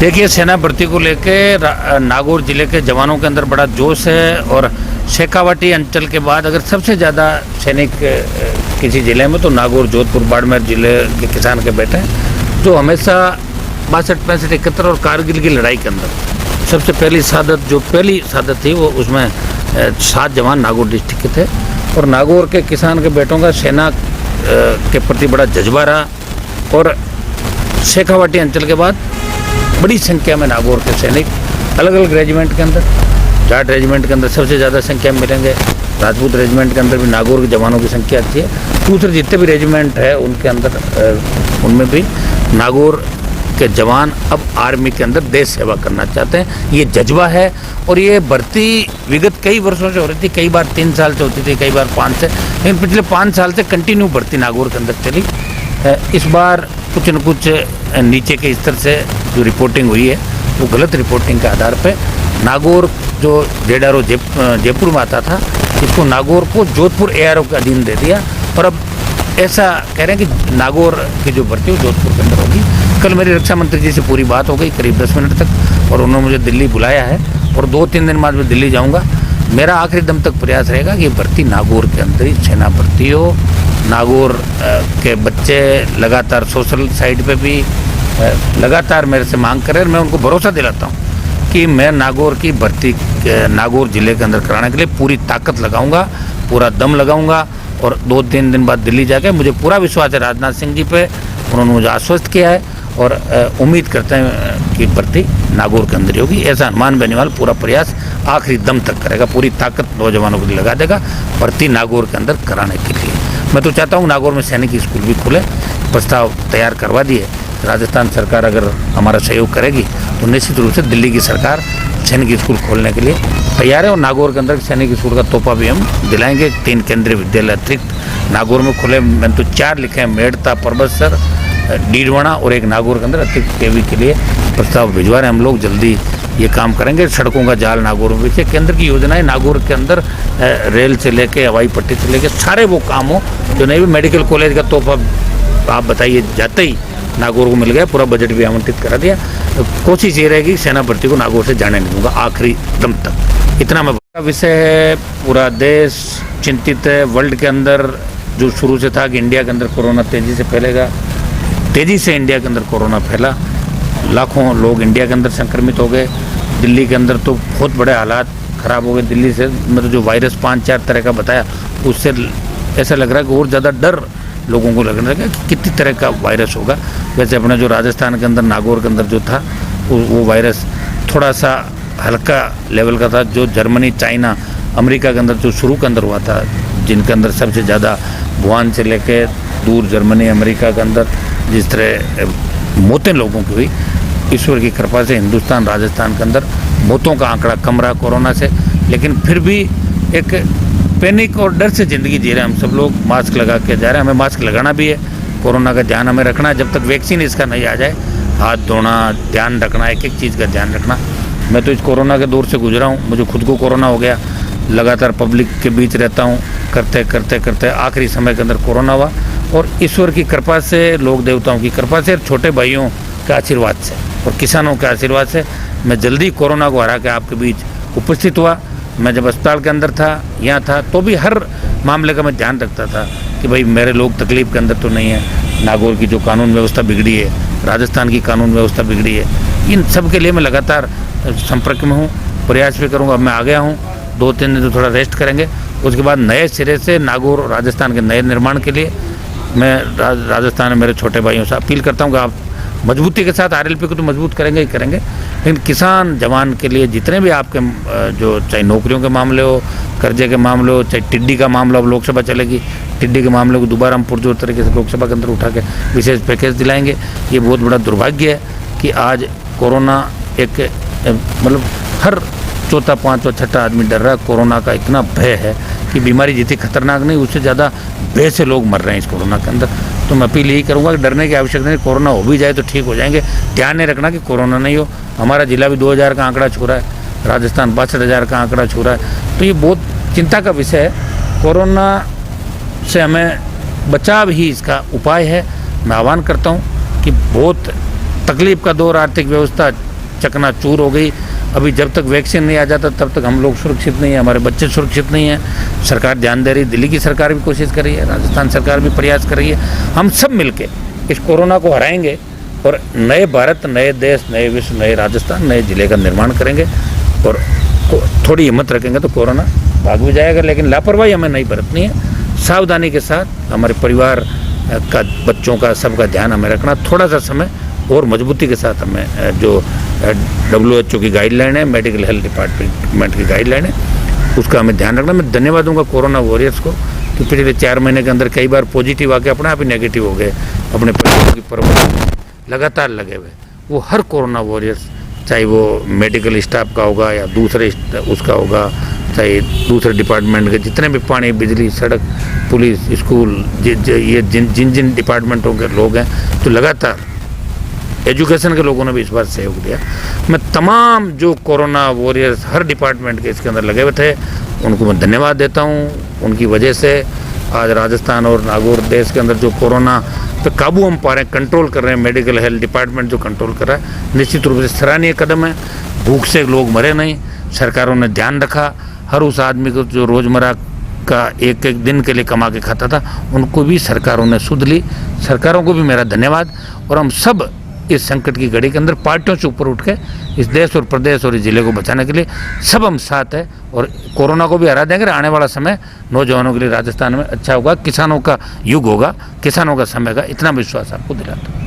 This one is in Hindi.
देखिए, सेना भर्ती को लेके नागौर जिले के जवानों के अंदर बड़ा जोश है और शेखावाटी अंचल के बाद अगर सबसे ज़्यादा सैनिक किसी ज़िले में तो नागौर, जोधपुर, बाड़मेर जिले के किसान के बेटे हैं जो हमेशा 62, 65, 71 और कारगिल की लड़ाई के अंदर सबसे पहली शहादत थी वो उसमें 7 जवान नागौर डिस्ट्रिक्ट के थे। और नागौर के किसान के बेटों का सेना के प्रति बड़ा जज्बा रहा और शेखावाटी अंचल के बाद बड़ी संख्या में नागौर के सैनिक अलग अलग रेजिमेंट के अंदर, जाट रेजिमेंट के अंदर सबसे ज़्यादा संख्या में मिलेंगे, राजपूत रेजिमेंट के अंदर भी नागौर के जवानों की संख्या अच्छी है, दूसरे जितने भी रेजिमेंट है उनके अंदर उनमें भी नागौर के जवान अब आर्मी के अंदर देश सेवा करना चाहते हैं। ये जज्बा है और ये भर्ती विगत कई वर्षों से हो रही थी, कई बार 3 साल से होती थी, कई बार 5 से, लेकिन पिछले 5 साल से कंटिन्यू भर्ती नागौर के अंदर चली। इस बार कुछ न कुछ नीचे के स्तर से जो रिपोर्टिंग हुई है वो गलत रिपोर्टिंग के आधार पे नागौर जो जेडारो जयपुर में आता था इसको नागौर को जोधपुर एआरओ के अधीन दे दिया और अब ऐसा कह रहे हैं कि नागौर की जो भर्ती है जोधपुर के अंदर होगी। कल मेरी रक्षा मंत्री जी से पूरी बात हो गई करीब 10 मिनट तक और उन्होंने मुझे दिल्ली बुलाया है और 2-3 दिन बाद मैं दिल्ली जाऊँगा। मेरा आखिरी दम तक प्रयास रहेगा कि भर्ती नागौर के अंदर ही सेना भर्ती हो। नागौर के बच्चे लगातार सोशल साइट पे भी लगातार मेरे से मांग करें और मैं उनको भरोसा दिलाता हूँ कि मैं नागौर की भर्ती नागौर ज़िले के अंदर कराने के लिए पूरी ताकत लगाऊंगा, पूरा दम लगाऊंगा। और 2-3 दिन बाद दिल्ली जाके मुझे पूरा विश्वास है राजनाथ सिंह जी पे, उन्होंने मुझे आश्वस्त किया है और उम्मीद करते हैं कि भर्ती नागौर के अंदर होगी। ऐसा हनुमान बेनीवाल पूरा प्रयास आखिरी दम तक करेगा, पूरी ताकत नौजवानों के लिए लगा देगा भर्ती नागौर के अंदर कराने के लिए। मैं तो चाहता हूँ नागौर में सैनिक स्कूल भी खुले, प्रस्ताव तैयार करवा दिए। राजस्थान सरकार अगर हमारा सहयोग करेगी तो निश्चित रूप से दिल्ली की सरकार सैनिक स्कूल खोलने के लिए तैयार है और नागौर के अंदर सैनिक स्कूल का तोहफा भी हम दिलाएंगे। 3 केंद्रीय विद्यालय अतिरिक्त नागौर में खुले, मैंने तो 4 लिखे हैं, मेड़ता, परबतसर, डीडवाना और एक नागौर के अंदर अतिरिक्त केवी के लिए प्रस्ताव भिजवा रहे हैं हम लोग। जल्दी ये काम करेंगे। सड़कों का जाल नागौर में भी केंद्र की योजनाएं नागौर के अंदर रेल से लेके हवाई पट्टी से लेके सारे वो काम हो जो नहीं भी मेडिकल कॉलेज का तोहफा आप बताइए जाते ही नागौर को मिल गया, पूरा बजट भी आवंटित करा दिया। तो कोशिश ये रहेगी सेना भर्ती को नागौर से जाने नहीं दूंगा आखिरी दम तक। इतना मैं विषय है, पूरा देश चिंतित है। वर्ल्ड के अंदर जो शुरू से था कि इंडिया के अंदर कोरोना तेज़ी से फैलेगा, तेज़ी से इंडिया के अंदर कोरोना फैला, लाखों लोग इंडिया के अंदर संक्रमित हो गए। दिल्ली के अंदर तो बहुत बड़े हालात ख़राब हो गए। दिल्ली से मतलब जो वायरस 5-4 तरह का बताया उससे ऐसा लग रहा है कि और ज़्यादा डर लोगों को लगने लगा कि कितनी तरह का वायरस होगा। वैसे अपना जो राजस्थान के अंदर नागौर के अंदर जो था वो वायरस थोड़ा सा हल्का लेवल का था। जो जर्मनी, चाइना, अमेरिका के अंदर जो शुरू के अंदर हुआ था, जिनके अंदर सबसे ज़्यादा वुहान से लेके दूर जर्मनी, अमेरिका के अंदर जिस तरह मौतें लोगों की हुई, ईश्वर की कृपा से हिंदुस्तान, राजस्थान के अंदर मौतों का आंकड़ा कम रहा कोरोना से। लेकिन फिर भी एक पैनिक और डर से ज़िंदगी जी रहे हैं हम सब लोग। मास्क लगा के जा रहे हैं, हमें मास्क लगाना भी है। कोरोना का ध्यान हमें रखना है, जब तक वैक्सीन इसका नहीं आ जाए। हाथ धोना, ध्यान रखना, एक एक चीज़ का ध्यान रखना। मैं तो इस कोरोना के दौर से गुजरा हूँ, मुझे खुद को कोरोना हो गया, लगातार पब्लिक के बीच रहता हूँ, करते करते करते आखिरी समय के अंदर कोरोना हुआ। और ईश्वर की कृपा से, लोक देवताओं की कृपा से, छोटे भाइयों के आशीर्वाद से और किसानों के आशीर्वाद से मैं जल्दी कोरोना को हरा के आपके बीच उपस्थित हुआ। मैं जब अस्पताल के अंदर था, यहाँ था, तो भी हर मामले का मैं ध्यान रखता था कि भाई मेरे लोग तकलीफ़ के अंदर तो नहीं है। नागौर की जो कानून व्यवस्था बिगड़ी है, राजस्थान की कानून व्यवस्था बिगड़ी है, इन सब के लिए मैं लगातार संपर्क में हूँ, प्रयास भी करूँगा। मैं आ गया हूँ, 2-3 दिन तो थोड़ा रेस्ट करेंगे, उसके बाद नए सिरे से नागौर राजस्थान के नए निर्माण के लिए मैं राजस्थान में मेरे छोटे भाइयों से अपील करता हूँ कि आप मजबूती के साथ आरएलपी को तो मजबूत करेंगे ही करेंगे, लेकिन किसान जवान के लिए जितने भी आपके जो चाहे नौकरियों के मामले हो, कर्जे के मामले हो, चाहे टिड्डी का मामला, अब लोकसभा चलेगी, टिड्डी के मामले को दोबारा हम पुरजोर तरीके से लोकसभा के अंदर उठा के विशेष पैकेज दिलाएंगे। ये बहुत बड़ा दुर्भाग्य है कि आज कोरोना एक मतलब हर चौथा, पाँचवा, छठा आदमी डर रहा है। कोरोना का इतना भय है कि बीमारी जितनी खतरनाक नहीं, उससे ज़्यादा भय से लोग मर रहे हैं इस कोरोना के अंदर। तो मैं अपील यही करूँगा कि डरने की आवश्यकता नहीं, कोरोना हो भी जाए तो ठीक हो जाएंगे। ध्यान नहीं रखना कि कोरोना नहीं हो। हमारा जिला भी 2000 का आंकड़ा छू रहा है, राजस्थान 62,000 का आंकड़ा छू रहा है, तो ये बहुत चिंता का विषय है। कोरोना से हमें बचाव ही इसका उपाय है। मैं आह्वान करता हूँ कि बहुत तकलीफ का दौर, आर्थिक व्यवस्था चकनाचूर हो गई। अभी जब तक वैक्सीन नहीं आ जाता तब तक हम लोग सुरक्षित नहीं हैं, हमारे बच्चे सुरक्षित नहीं हैं। सरकार ध्यान दे रही है, दिल्ली की सरकार भी कोशिश कर रही है, राजस्थान सरकार भी प्रयास कर रही है। हम सब मिलके इस कोरोना को हराएंगे और नए भारत, नए देश, नए विश्व, नए राजस्थान, नए जिले का निर्माण करेंगे। और थोड़ी हिम्मत रखेंगे तो कोरोना भाग भी जाएगा, लेकिन लापरवाही हमें नहीं बरतनी है। सावधानी के साथ हमारे परिवार का, बच्चों का, सबका ध्यान हमें रखना। थोड़ा सा समय और मजबूती के साथ हमें जो WHO की गाइडलाइन है, मेडिकल हेल्थ डिपार्टमेंट की गाइडलाइन है, उसका हमें ध्यान रखना। मैं धन्यवाद दूंगा कोरोना वॉरियर्स को कि पिछले 4 महीने के अंदर कई बार पॉजिटिव आके अपने आप ही नेगेटिव हो गए, अपने परिवार की परवरिश में लगातार लगे हुए। वो हर कोरोना वॉरियर्स, चाहे वो मेडिकल स्टाफ का होगा या दूसरे उसका होगा, चाहे दूसरे डिपार्टमेंट के जितने भी पानी, बिजली, सड़क, पुलिस, स्कूल, ये जिन डिपार्टमेंटों के लोग हैं, तो लगातार एजुकेशन के लोगों ने भी इस बार सहयोग दिया। मैं तमाम जो कोरोना वॉरियर्स हर डिपार्टमेंट के इसके अंदर लगे हुए थे, उनको मैं धन्यवाद देता हूँ। उनकी वजह से आज राजस्थान और नागौर देश के अंदर जो कोरोना पे काबू हम पा रहे हैं, कंट्रोल कर रहे हैं, मेडिकल हेल्थ डिपार्टमेंट जो कंट्रोल कर रहा है, निश्चित रूप से सराहनीय कदम है। भूख से लोग मरे नहीं, सरकारों ने ध्यान रखा। हर उस आदमी को जो रोज़मर्रा का एक एक दिन के लिए कमा के खाता था, उनको भी सरकारों ने सुध ली। सरकारों को भी मेरा धन्यवाद। और हम सब इस संकट की घड़ी के अंदर पार्टियों से ऊपर उठ के इस देश और प्रदेश और इस जिले को बचाने के लिए सब हम साथ हैं और कोरोना को भी हरा देंगे। आने वाला समय नौजवानों के लिए राजस्थान में अच्छा होगा, किसानों का युग होगा, किसानों का समय का, इतना विश्वास आपको दिलाता हूँ।